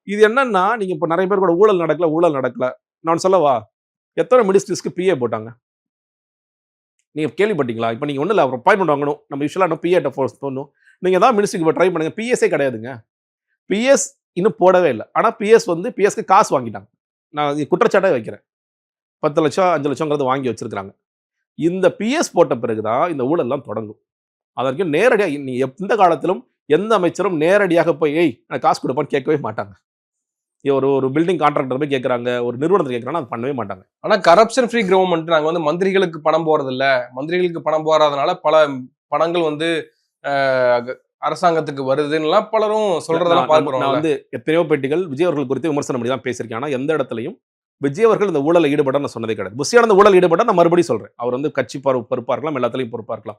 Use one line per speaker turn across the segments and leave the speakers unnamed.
இது என்னன்னா, நீங்க இப்ப நெறைய பேர் கூட ஊழல் நடக்கல. நான் சொல்லவா? எத்தன மினிஸ்ட்ரிஸ்க்கு பிஏ போட்டாங்க? நீங்க கேள்விப்பட்டீங்களா? இப்ப நீங்க ஒண்ணும் இல்ல. ஒரு அப்பாயின்ட்மென்ட் வாங்கணும். நம்ம யூசுவலா பிஏட்ட ஃபோர்ஸ் பண்ணணும். நீங்க ஏதாவது மினிஸ்ட்ரிக்கு இப்ப ட்ரை பண்ணுங்க. பிஎஸ்ஸே கிடையாதுங்க. பிஎஸ் இன்னும் போடவே இல்ல. ஆனா பிஎஸ்க்கு காசு வாங்கிட்டாங்க. நான் இது குற்றச்சாட்டே வைக்கிறேன். 10,00,000 5,00,000ங்கிறது வாங்கி வச்சிருக்காங்க. இந்த பிஎஸ் போட்ட பிறகு தான் இந்த ஊழல்லாம் தொடங்கும். அதற்கு நேரடியா எந்த காலத்திலும் எந்த அமைச்சரும் நேரடியாக போய், "ஏய் எனக்கு காசு குடுப்பான்னு" கேட்கவே மாட்டாங்க. ஒரு ஒரு பில்டிங் கான்ட்ராக்டர் போய் கேட்கறாங்க, ஒரு நிறுவனத்த கேட்கறாங்கன்னா, அது பண்ணவே மாட்டாங்க.
ஆனா கரப்ஷன் ஃப்ரீ கவர்மெண்ட் நாங்க வந்து மந்திரிகளுக்கு பணம் போறதில்ல. மந்திரிகளுக்கு பணம் போறாதனால பல பணங்கள் வந்து அரசாங்கத்துக்கு வருதுன்னுலாம் பலரும் சொல்றதெல்லாம் பார்க்கிறோம்.
நான் வந்து எத்தனையோ பேட்டிகள் விஜய் அவர்கள் குறித்து விமர்சனம் பண்ணி தான் பேசியிருக்கேன். ஆனா எந்த இடத்துலயும் விஜய் அவர்கள் இந்த ஊழல்ல ஈடுபட நான் சொன்னதே கிடையாது. புஷியானந்த ஊழல் ஈடுபட நான் மறுபடியும் சொல்றேன். அவர் வந்து கட்சி பொறுப்பா இருக்கலாம், எல்லாத்துலயும் பொறுப்பா இருக்கலாம்.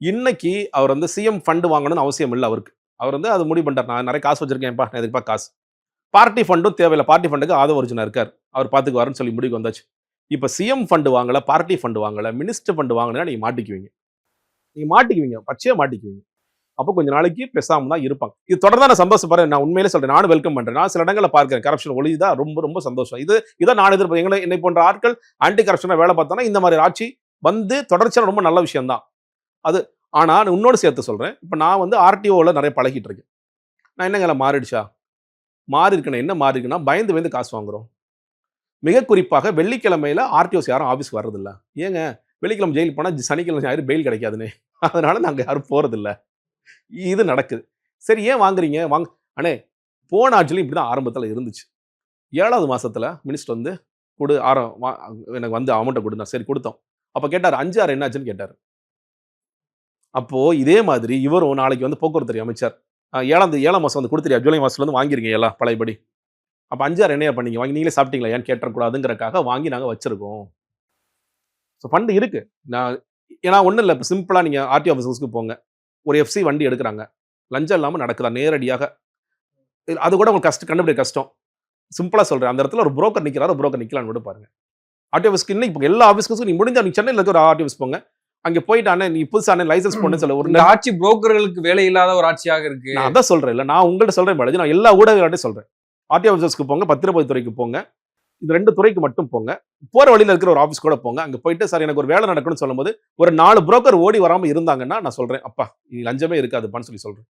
இன்னைக்கு அவர் வந்து சிஎம் ஃபண்ட் வாங்கணும்னு அவசியம் இல்ல அவருக்கு. அவர் வந்து அது முடிவு பண்ணிட்டார். நான் நிறைய காசு வச்சிருக்கேன்ப்பா, நான் எதுக்குப்பா காசு. பார்ட்டி ஃபண்டும் தேவையில்ல. பார்ட்டி ஃபண்டுக்கு ஆதவ அர்ஜுனா இருக்கார். அவர் பார்த்துக்குவாருன்னு சொல்லி முடிவுக்கு வந்தாச்சு. இப்ப சிஎம் ஃபண்ட் வாங்கல, பார்ட்டி ஃபண்ட் வாங்கல, மினிஸ்டர் ஃபண்ட் வாங்கலன்னா நீங்க மாட்டிக்குவீங்க. நீங்க மாட்டிக்குவீங்க. பச்சையா மாட்டிக்குவீங்க. அப்போ கொஞ்ச நாளைக்கு பேசாம தான் இருப்பாங்க. இது தொடர்ந்தா நான் சந்தோஷப்படுறேன். நான் உண்மையிலே சொல்றேன். நானும் வெல்கம் பண்றேன். நான் சில இடங்கள்ல பார்க்கிறேன். கரப்ஷன் ஒழியுதா ரொம்ப ரொம்ப சந்தோஷம். இத நான் எதிர்பார்க்கிறேன். என்னை போன்ற ஆட்கள் ஆன்டி கரப்ஷனா வேலை பார்த்தானா இந்த மாதிரி ஆட்சி வந்து தொடர்ச்சியா ரொம்ப நல்ல விஷயம் தான். அது ஆனா இன்னொன்னு சேர்த்து சொல்றேன். இப்ப நான் வந்து ஆர்டிஓல நிறைய பழகிட்டு இருக்கேன். நான் என்னங்க மாறிடுச்சா? மாறி இருக்கேன். என்ன மாறி இருக்குன்னா பயந்து காசு வாங்குறோம். மிக குறிப்பாக வெள்ளிக்கிழமையில ஆர்டிஓஸ் யாரும் ஆபீஸ்க்கு வர்றதில்ல. ஏங்க வெள்ளிக்கிழமை ஜெயிலுக்கு போனா சனிக்கிழமை ஞாயிறு பெயில் கிடைக்காதுன்னு. அதனால நாங்க யாரும் போறதில்ல. இது நடக்குது. சரி ஏன் வாங்குறீங்க? அண்ணே போன ஆட்சிலயும் இப்படிதான் ஆரம்பத்துல இருந்துச்சு. 7வது மாசத்துல மினிஸ்டர் வந்து குடு ஆரம் வா எனக்கு வந்து அமௌண்ட்ட குடுன்னா. சரி குடுத்தோம். அப்ப கேட்டாரு 5, 6 என்ன ஆச்சுன்னு கேட்டாரு. அப்போ இதே மாதிரி இவரும் நாளைக்கு வந்து போக்குவரத்துறை அமைச்சர் 7ஆம் மாசம் வந்து குடுத்துறியா? ஜூலை மாசத்துல இருந்து வாங்கிருங்க எல்லாம் பழையபடி. அப்ப 5, 6 என்னையா பண்ணீங்க? வாங்கி நீங்களே சாப்பிட்டீங்களா? ஏன்னு கேட்றக்கூடாதுங்கிறதுக்காக வாங்கி நாங்க வச்சிருக்கோம். ஃபண்ட் இருக்கு. நான் ஏன்னா ஒண்ணும் இல்ல. இப்ப சிம்பிளா நீங்க ஆர்டிஓ ஆஃபீஸர்ஸ்க்கு போங்க. ஒரு எஃப்சி வண்டி எடுக்குறாங்க. லஞ்சம் இல்லாம நடக்குதா நேரடியாக? அது கூட உங்களுக்கு கண்டுபிடிக்க கஷ்டம். சிம்பிளா சொல்றேன். அந்த இடத்துல ஒரு புரோக்கர் நிக்கிறாரு, புரோக்கர் நிக்கலான்னு கூட பாருங்க. ஆர்டிஓ ஆஃபீஸ்க்கு இன்னைக்கு இப்ப எல்லா ஆஃபீஸ்க்கும் நீங்க முடிஞ்சா நீங்க சென்னையில இருக்க ஒரு ஆர்டிஓ ஆஃபீஸ் போங்க. அங்க போயிட்டு அண்ணே நீ புதுசா லைசன்ஸ் போடணும்னு சொல்ல ஒரு
ஆட்சி புரோக்கர்களுக்கு வேலை இல்லாத ஒரு ஆட்சியாக இருக்கு.
நான் அதான் சொல்றேன். இல்ல நான் உங்கள்ட்ட சொல்றேன் பாலாஜி. நான் எல்லா ஊடகங்கள்ட்டயும் சொல்றேன். ஆர்டிஓ ஆஃபீஸர்ஸ்க்கு போங்க, பத்திரப்பதிவு துறைக்கு போங்க. இந்த 2 துறைக்கு மட்டும் போங்க. போற வழியில இருக்கிற ஒரு ஆஃபீஸ் கூட போங்க. அங்க போயிட்டு சார் எனக்கு ஒரு வேலை நடக்கணும்னு சொல்லும்போது ஒரு 4 புரோக்கர் ஓடி வராம இருந்தாங்கன்னா நான் சொல்றேன். அப்பா இது லஞ்சமே இருக்காதுப்பான்னு சொல்லி சொல்றேன்.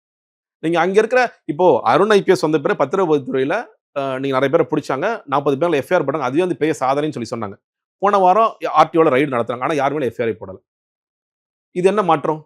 நீங்க அங்க இருக்கிற இப்போ அருண் ஐபிஎஸ் வந்த பிறகு பத்திரப்பதிவு துறையில நீங்க நிறைய பேரை பிடிச்சாங்க. 40 பேர்ல எஃப்ஐஆர் போட்டாங்க. அதுவே வந்து பெரிய சாதனைன்னு சொல்லி சொன்னாங்க. போன வாரம் ஆர்டிஓல ரைடு நடத்துறாங்க. ஆனா யார் மேல எஃப்ஐஆர் போடல. இது என்ன மாற்றம்?